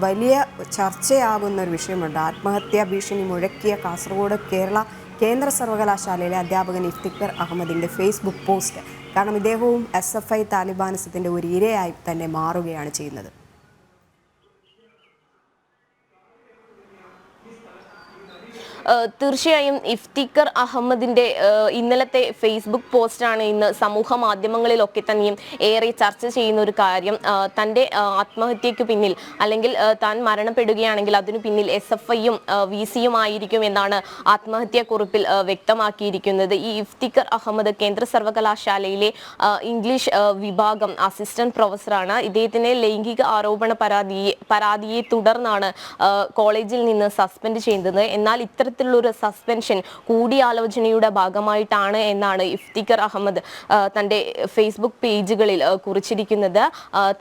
വലിയ ചർച്ചയാകുന്ന ഒരു വിഷയമുണ്ട്. ആത്മഹത്യാ ഭീഷണി മുഴക്കിയ കാസർഗോഡ് കേരള കേന്ദ്ര സർവകലാശാലയിലെ അധ്യാപകൻ ഇഫ്തിഖർ അഹമ്മദിൻ്റെ ഫേസ്ബുക്ക് പോസ്റ്റ്. കാരണം ഇദ്ദേഹവും SFI താലിബാനിസത്തിൻ്റെ ഒരു ഇരയായി തന്നെ മാറുകയാണ് ചെയ്യുന്നത്. തീർച്ചയായും ഇഫ്തിഖർ അഹമ്മദിന്റെ ഇന്നലത്തെ ഫേസ്ബുക്ക് പോസ്റ്റാണ് ഇന്ന് സമൂഹ മാധ്യമങ്ങളിലൊക്കെ തന്നെയും ഏറെ ചർച്ച ചെയ്യുന്ന ഒരു കാര്യം. തൻ്റെ ആത്മഹത്യക്ക് പിന്നിൽ അല്ലെങ്കിൽ താൻ മരണപ്പെടുകയാണെങ്കിൽ അതിനു പിന്നിൽ SFIയും VCയും ആയിരിക്കും എന്നാണ് ആത്മഹത്യാക്കുറിപ്പിൽ വ്യക്തമാക്കിയിരിക്കുന്നത്. ഈ ഇഫ്തിഖർ അഹമ്മദ് കേന്ദ്ര സർവകലാശാലയിലെ ഇംഗ്ലീഷ് വിഭാഗം അസിസ്റ്റന്റ് പ്രൊഫസറാണ്. ഇദ്ദേഹത്തിനെ ലൈംഗിക ആരോപണ പരാതിയെ തുടർന്നാണ് കോളേജിൽ നിന്ന് സസ്പെൻഡ് ചെയ്യുന്നത്. എന്നാൽ ഇത്തരത്തിലുള്ളൊരു സസ്പെൻഷൻ കൂടിയാലോചനയുടെ ഭാഗമായിട്ടാണ് എന്നാണ് ഇഫ്തിഖർ അഹമ്മദ് തൻ്റെ ഫേസ്ബുക്ക് പേജുകളിൽ കുറിച്ചിരിക്കുന്നത്.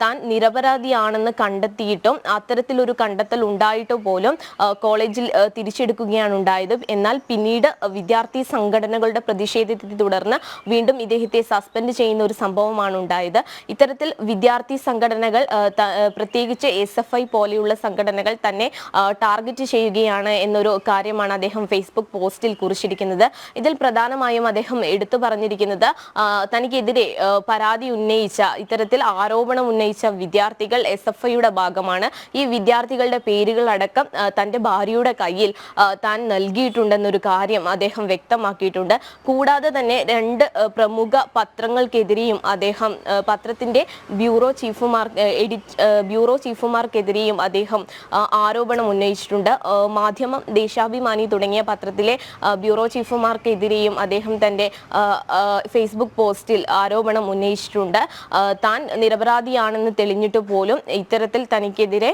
താൻ നിരപരാധിയാണെന്ന് കണ്ടെത്തിയിട്ടും അത്തരത്തിലൊരു കണ്ടെത്തൽ ഉണ്ടായിട്ട് പോലും കോളേജിൽ തിരിച്ചെടുക്കുകയാണ് ഉണ്ടായത്. എന്നാൽ പിന്നീട് വിദ്യാർത്ഥി സംഘടനകളുടെ പ്രതിഷേധത്തെ തുടർന്ന് വീണ്ടും ഇദ്ദേഹത്തെ സസ്പെൻഡ് ചെയ്യുന്ന ഒരു സംഭവമാണ് ഉണ്ടായത്. ഇത്തരത്തിൽ വിദ്യാർത്ഥി സംഘടനകൾ പ്രത്യേകിച്ച് SFI പോലെയുള്ള സംഘടനകൾ തന്നെ ടാർഗറ്റ് ചെയ്യുകയാണ് എന്നൊരു കാര്യമാണ് അദ്ദേഹം ഫേസ്ബുക്ക് പോസ്റ്റിൽ കുറിച്ചിരിക്കുന്നത്. ഇതിൽ പ്രധാനമായും അദ്ദേഹം എടുത്തു പറഞ്ഞിരിക്കുന്നത് തനിക്കെതിരെ പരാതി ഉന്നയിച്ച ഇത്തരത്തിൽ ആരോപണം ഉന്നയിച്ച വിദ്യാർത്ഥികൾ SFIയുടെ ഭാഗമാണ്. ഈ വിദ്യാർത്ഥികളുടെ പേരുകൾ അടക്കം തൻ്റെ ഭാര്യയുടെ കയ്യിൽ താൻ നൽകിയിട്ടുണ്ടെന്നൊരു കാര്യം അദ്ദേഹം വ്യക്തമാക്കിയിട്ടുണ്ട്. കൂടാതെ തന്നെ 2 പ്രമുഖ പത്രങ്ങൾക്കെതിരെയും അദ്ദേഹം പത്രത്തിൻ്റെ ബ്യൂറോ ചീഫുമാർക്കെതിരെയും അദ്ദേഹം ആരോപണം ഉന്നയിച്ചിട്ടുണ്ട്. മാധ്യമം, ദേശാഭിമാനി തുടങ്ങിയ പത്രത്തിലെ ബ്യൂറോ ചീഫുമാർക്കെതിരെയും അദ്ദേഹം തൻ്റെ ഫേസ്ബുക്ക് പോസ്റ്റിൽ ആരോപണം ഉന്നയിച്ചിട്ടുണ്ട്. താൻ നിരപരാധിയാണെന്ന് തെളിഞ്ഞിട്ട് പോലും ഇത്തരത്തിൽ തനിക്കെതിരെ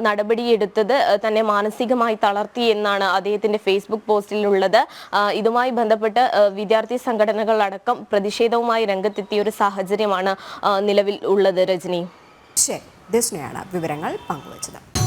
നടപടിയെടുത്തത് തന്നെ മാനസികമായി തളർത്തി എന്നാണ് അദ്ദേഹത്തിൻ്റെ ഫേസ്ബുക്ക് പോസ്റ്റിലുള്ളത്. ഇതുമായി ബന്ധപ്പെട്ട് വിദ്യാർത്ഥി സംഘടനകളടക്കം പ്രതിഷേധവുമായി രംഗത്തെത്തിയ ഒരു സാഹചര്യമാണ് നിലവിൽ ഉള്ളത്. രജനി, ശരി, ദിസ്നയാണ് വിവരങ്ങൾ പങ്കുവച്ചത്.